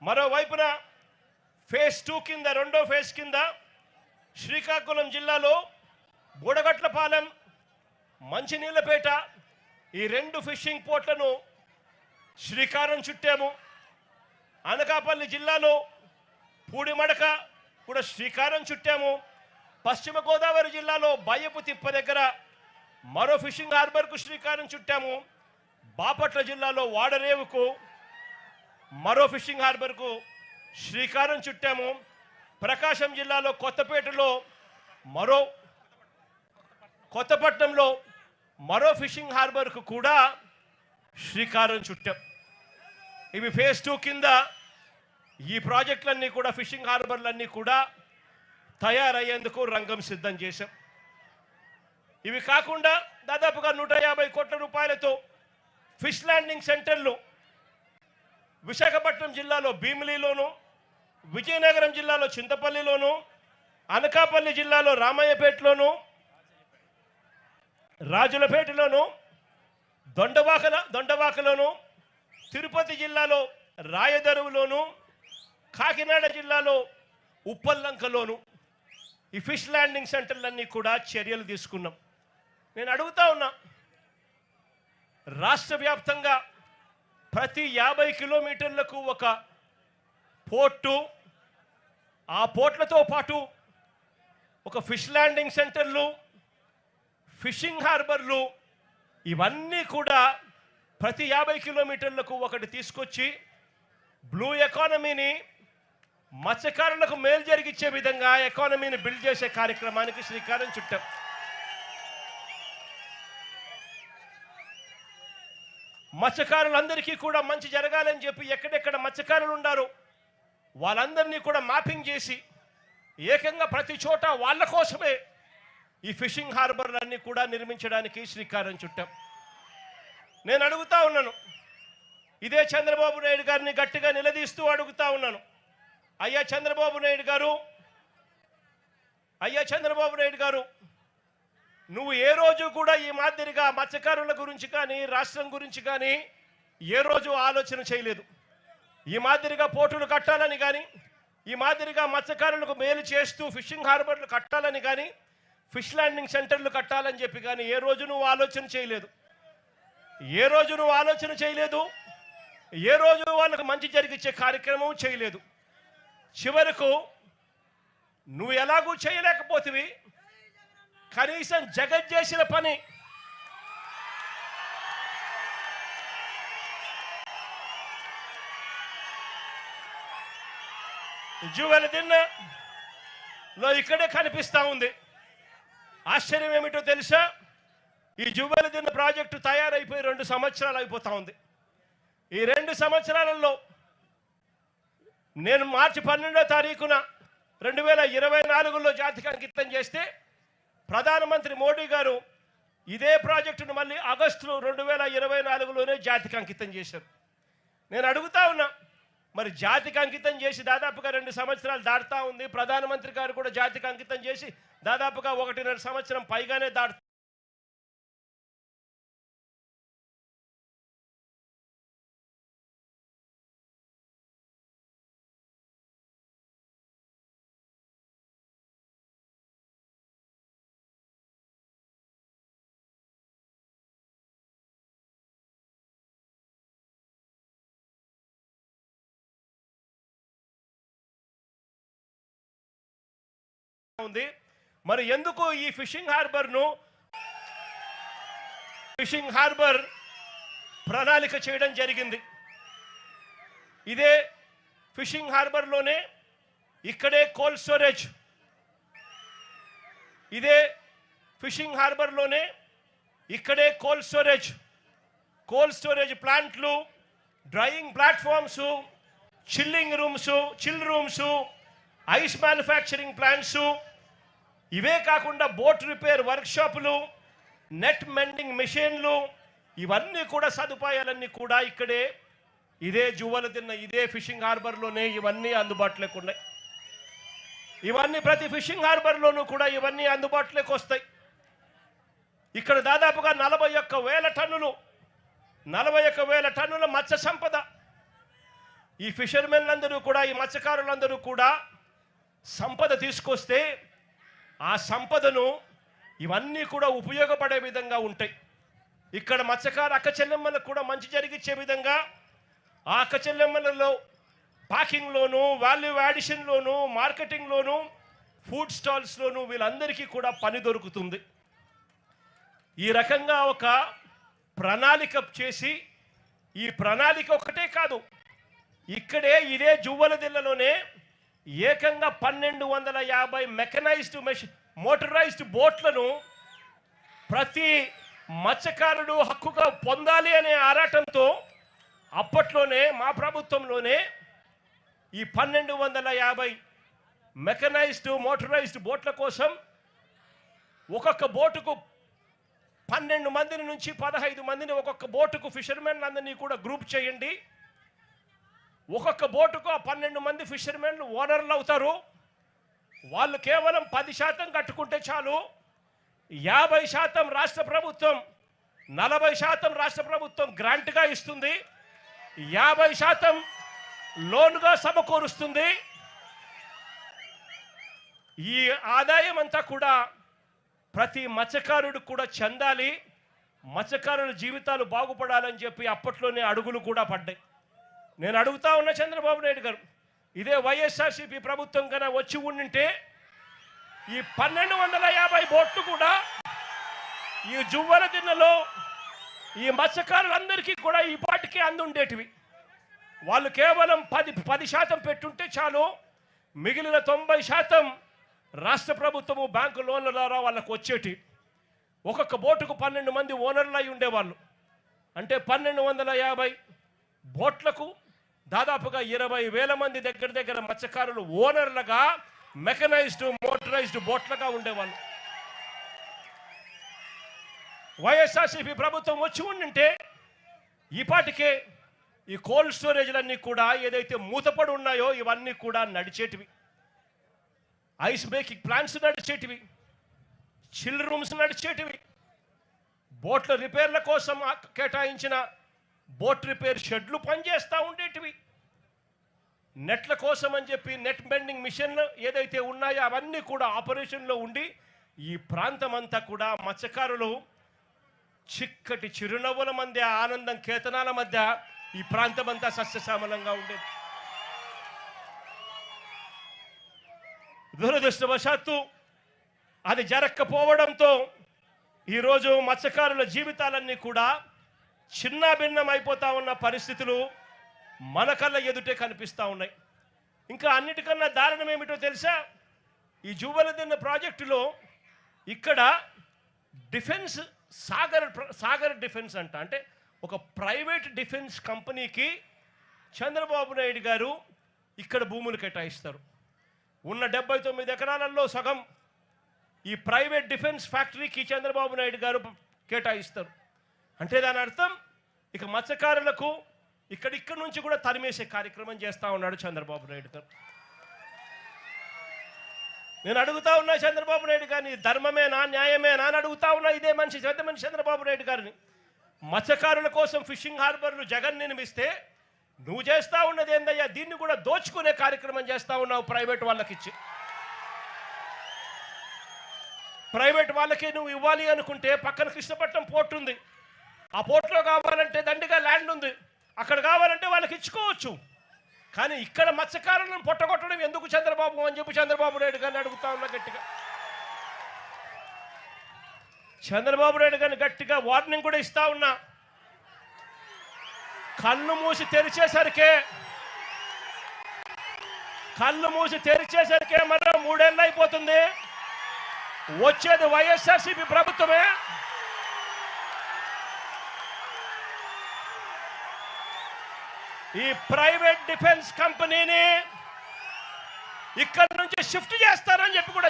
మరోవైపున ఫేజ్ 2 కింద రెండో ఫేజ్ కింద శ్రీకాకుళం జిల్లాలో బుడగట్లపాలెం, మంచినీళ్ళపేట ఈ 2 ఫిషింగ్ పోర్ట్లను శ్రీకారం చుట్టాము. అనకాపల్లి జిల్లాలో పూడిమడక కూడా శ్రీకారం చుట్టాము. పశ్చిమ గోదావరి జిల్లాలో బయ్యపు తిప్ప దగ్గర మరో ఫిషింగ్ హార్బర్కు శ్రీకారం చుట్టాము. బాపట్ల జిల్లాలో వాడరేవుకు మరో ఫిషింగ్ హార్బర్కు శ్రీకారం చుట్టాము. ప్రకాశం జిల్లాలో కొత్తపట్నంలో మరో ఫిషింగ్ హార్బర్కు కూడా శ్రీకారం చుట్టాం. ఇవి ఫేజ్ 2 కింద ఈ ప్రాజెక్టులన్నీ కూడా ఫిషింగ్ హార్బర్లన్నీ కూడా తయారయ్యేందుకు రంగం సిద్ధం చేశాం. ఇవి కాకుండా దాదాపుగా 150 కోట్ల రూపాయలతో ఫిష్ ల్యాండింగ్ సెంటర్లు విశాఖపట్నం జిల్లాలో భీమిలిలోను, విజయనగరం జిల్లాలో చింతపల్లిలోను, అనకాపల్లి జిల్లాలో రామయ్యపేటలోను, రాజులపేటలోను, దొండవాకలోను, తిరుపతి జిల్లాలో రాయదరువులోను, కాకినాడ జిల్లాలో ఉప్పల్లంకలోను ఈ ఫిష్ ల్యాండింగ్ సెంటర్లన్నీ కూడా చర్యలు తీసుకున్నాం. నేను అడుగుతా ఉన్నా, రాష్ట్ర వ్యాప్తంగా ప్రతి 50 కిలోమీటర్లకు ఒక పోర్టు, ఆ పోర్ట్లతో పాటు ఒక ఫిష్ ల్యాండింగ్ సెంటర్లు, ఫిషింగ్ హార్బర్లు ఇవన్నీ కూడా ప్రతి 50 కిలోమీటర్లకు ఒకటి తీసుకొచ్చి బ్లూ ఎకానమీని, మత్స్యకారులకు మేలు జరిగించే విధంగా ఎకానమీని బిల్డ్ చేసే కార్యక్రమానికి శ్రీకారం చుట్టాం. మత్స్యకారులందరికీ కూడా మంచి జరగాలని చెప్పి ఎక్కడెక్కడ మత్స్యకారులు ఉన్నారో వాళ్ళందరినీ కూడా మ్యాపింగ్ చేసి ఏకంగా ప్రతి చోట వాళ్ళ కోసమే ఈ ఫిషింగ్ హార్బర్లన్నీ కూడా నిర్మించడానికి శ్రీకారం చుట్టాం. నేను అడుగుతా ఉన్నాను, ఇదే చంద్రబాబు నాయుడు గారిని గట్టిగా నిలదీస్తూ అడుగుతా ఉన్నాను, అయ్యా చంద్రబాబు నాయుడు గారు, నువ్వు ఏ రోజు కూడా ఈ మాదిరిగా మత్స్యకారుల గురించి కానీ రాష్ట్రం గురించి కానీ ఏ రోజు ఆలోచన చేయలేదు. ఈ మాదిరిగా పోర్టులు కట్టాలని కానీ, ఈ మాదిరిగా మత్స్యకారులకు మేలు చేస్తూ ఫిషింగ్ హార్బర్లు కట్టాలని కానీ, ఫిష్ ల్యాండింగ్ సెంటర్లు కట్టాలని చెప్పి కానీ ఏ రోజు నువ్వు ఆలోచన చేయలేదు. ఏ రోజు వాళ్ళకు మంచి జరిగించే కార్యక్రమం చేయలేదు. చివరకు నువ్వు ఎలాగూ చేయలేకపోతివి, కనీసం జగన్ చేసిన పని జువెలదిన్నలో ఇక్కడే కనిపిస్తూ ఉంది. ఆశ్చర్యం ఏమిటో తెలుసా, ఈ జువెలదిన్న ప్రాజెక్టు తయారైపోయి 2 సంవత్సరాలు అయిపోతూ ఉంది. ఈ 2 సంవత్సరాలలో నేను మార్చి 12వ తారీఖున 2024లో జాతికి అంకితం చేస్తే ప్రధానమంత్రి మోడీ గారు ఇదే ప్రాజెక్టును మళ్ళీ ఆగస్టు 2024లోనే జాతికి అంకితం చేశారు. నేను అడుగుతా ఉన్నా, మరి జాతికి అంకితం చేసి దాదాపుగా 2 సంవత్సరాలు దాటుతా ఉంది. ప్రధానమంత్రి గారు కూడా జాతికి అంకితం చేసి దాదాపుగా 1.5 సంవత్సరం పైగానే దాటుతా ఉంది. మరి ఎందుకు ఈ ఫిషింగ్ హార్బర్ ప్రణాళిక చేయడం జరిగింది? ఇదే ఫిషింగ్ హార్బర్లోనే ఇక్కడే కోల్డ్ స్టోరేజ్, కోల్డ్ స్టోరేజ్ ప్లాంట్లు, drying platforms, chill rooms, ice manufacturing plants, ఇవే కాకుండా బోట్ రిపేర్ వర్క్షాపులు, నెట్ మెండింగ్ మెషిన్లు, ఇవన్నీ కూడా సదుపాయాలన్నీ కూడా ఇదే జువెలదిన్న ఇదే ఫిషింగ్ హార్బర్లోనే ఇవన్నీ అందుబాటులోకి ఉన్నాయి. ఇవన్నీ ప్రతి ఫిషింగ్ హార్బర్లోనూ కూడా ఇవన్నీ అందుబాటులోకి వస్తాయి. ఇక్కడ దాదాపుగా 41,000 టన్నుల మత్స్య సంపద ఈ ఫిషర్మెన్లందరూ కూడా, ఈ మత్స్యకారులందరూ కూడా సంపద తీసుకొస్తే ఆ సంపదను ఇవన్నీ కూడా ఉపయోగపడే విధంగా ఉంటాయి. ఇక్కడ మత్స్యకారు అక్క చెల్లెమ్మలకు కూడా మంచి జరిగించే విధంగా ఆ అక్క చెల్లెమ్మలలో ప్యాకింగ్లోను, వాల్యూ యాడిషన్లోను, మార్కెటింగ్లోను, ఫుడ్ స్టాల్స్లోను వీళ్ళందరికీ కూడా పని దొరుకుతుంది. ఈ రకంగా ఒక ప్రణాళిక చేసి, ఈ ప్రణాళిక ఒకటే కాదు, ఇక్కడే ఇదే జువ్వలదిల్లలోనే ఏకంగా 1250 మెకనైజ్డ్ మోటరైజ్డ్ బోట్లను ప్రతి మత్స్యకారుడు హక్కుగా పొందాలి అనే ఆరాటంతో అప్పట్లోనే మా ప్రభుత్వంలోనే ఈ 1250 మెకనైజ్డ్ మోటరైజ్డ్ బోట్ల కోసం ఒక్కొక్క బోటుకు 12 మందిని నుంచి 15 మందిని ఒక్కొక్క బోటుకు ఫిషర్మెన్ అందరినీ కూడా గ్రూప్ చేయండి. ఒక్కొక్క బోటుకు ఆ 12 మంది ఫిషర్మెన్లు ఓనర్లు అవుతారు. వాళ్ళు కేవలం 10% కట్టుకుంటే చాలు. 50% రాష్ట్ర ప్రభుత్వం, 40% రాష్ట్ర ప్రభుత్వం గ్రాంట్గా ఇస్తుంది, 50% లోన్గా సమకూరుస్తుంది. ఈ ఆదాయం అంతా కూడా ప్రతి మత్స్యకారుడు కూడా చెందాలి, మత్స్యకారుల జీవితాలు బాగుపడాలని చెప్పి అప్పట్లోనే అడుగులు కూడా పడ్డాయి. నేను అడుగుతా ఉన్న చంద్రబాబు నాయుడు గారు, ఇదే వైఎస్ఆర్సీపీ ప్రభుత్వం కన్నా వచ్చి ఉండింటే ఈ 1250 బోట్లు కూడా ఈ జువ్వలదిన్నెలో ఈ మత్స్యకారులందరికీ కూడా ఈ పాటికి అందుండేటివి. వాళ్ళు కేవలం 10% పెట్టుంటే చాలు, మిగిలిన 90% రాష్ట్ర ప్రభుత్వము బ్యాంకు లోన్ల ద్వారా వాళ్ళకు వచ్చేటి. ఒక్కొక్క బోటుకు 12 మంది ఓనర్లు అయి ఉండేవాళ్ళు. అంటే 1250 బోట్లకు దాదాపుగా 20,000 మంది దగ్గర మత్స్యకారులు ఓనర్లుగా, మెకనైజ్డ్ మోటరైజ్డ్ బోట్లుగా ఉండేవాళ్ళు. వైఎస్ఆర్సీపీ ప్రభుత్వం వచ్చి ఉండింటే ఈపాటికే ఈ కోల్డ్ స్టోరేజ్లన్నీ కూడా ఏదైతే మూతపడి ఉన్నాయో ఇవన్నీ కూడా నడిచేటివి. ఐస్ మేకింగ్ ప్లాంట్స్ నడిచేటివి, చిల్ రూమ్స్ నడిచేటివి, బోట్ల రిపేర్ల కోసం కేటాయించిన బోట్ రిపేర్ షెడ్లు పనిచేస్తూ ఉండేటివి. నెట్ల కోసం అని చెప్పి నెట్ బెండింగ్ మిషన్లు ఏదైతే ఉన్నాయో అవన్నీ కూడా ఆపరేషన్లో ఉండి ఈ ప్రాంతం అంతా కూడా మత్స్యకారులు చిక్కటి చిరునవ్వుల మధ్య, ఆనందం కేతనాల మధ్య ఈ ప్రాంతం అంతా సస్యశ్యామలంగా ఉండేది. దురదృష్టవశాత్తు అది జరగకపోవడంతో ఈరోజు మత్స్యకారుల జీవితాలన్నీ కూడా చిన్నాభిన్నం అయిపోతా ఉన్న పరిస్థితులు మన కళ్ళ ఎదుటే కనిపిస్తూ ఉన్నాయి. ఇంకా అన్నిటికన్నా దారుణం ఏమిటో తెలుసా? ఈ జువ్వలదిన్నె ప్రాజెక్టులో ఇక్కడ డిఫెన్స్ సాగర్ డిఫెన్స్ అంటే ఒక ప్రైవేట్ డిఫెన్స్ కంపెనీకి చంద్రబాబు నాయుడు గారు ఇక్కడ భూములు కేటాయిస్తారు. ఉన్న 79 ఎకరాలలో సగం ఈ ప్రైవేట్ డిఫెన్స్ ఫ్యాక్టరీకి చంద్రబాబు నాయుడు గారు కేటాయిస్తారు. అంటే దాని అర్థం ఇక మత్స్యకారులకు ఇక్కడి నుంచి కూడా తరిమేసే కార్యక్రమం చేస్తూ ఉన్నాడు చంద్రబాబు నాయుడు గారు. నేను అడుగుతా ఉన్నా చంద్రబాబు నాయుడు గారిని, ధర్మమేనా, న్యాయమేనా అని అడుగుతా ఉన్నా ఇదే మనిషి చంద్రబాబు నాయుడు గారిని. మత్స్యకారుల కోసం ఫిషింగ్ హార్బర్లు జగన్ నిర్మిస్తే నువ్వు చేస్తూ ఉన్నది ఏందయ్యా? దీన్ని కూడా దోచుకునే కార్యక్రమం చేస్తూ ఉన్నావు ప్రైవేట్ వాళ్ళకి ఇచ్చి. ప్రైవేట్ వాళ్ళకి నువ్వు ఇవ్వాలి అనుకుంటే పక్కన కృష్ణపట్నం పోర్ట్ ఉంది, ఆ పోర్ట్లో కావాలంటే దండిగా ల్యాండ్ ఉంది, అక్కడ కావాలంటే వాళ్ళకి ఇచ్చుకోవచ్చు. కానీ ఇక్కడ మత్స్యకారులను పొట్టగొట్టడం ఎందుకు చంద్రబాబు అని చెప్పి చంద్రబాబు నాయుడు గారిని అడుగుతా ఉన్నా గట్టిగా. చంద్రబాబు నాయుడు గారిని గట్టిగా వార్నింగ్ కూడా ఇస్తా ఉన్నా. కళ్ళు మూసి తెరిచేసరికే మరో 3 ఏళ్ళు అయిపోతుంది. వచ్చేది వైఎస్ఆర్సీపీ ప్రభుత్వమే. ఈ ప్రైవేట్ డిఫెన్స్ కంపెనీని ఇక్కడి నుంచి షిఫ్ట్ చేస్తారని చెప్పి కూడా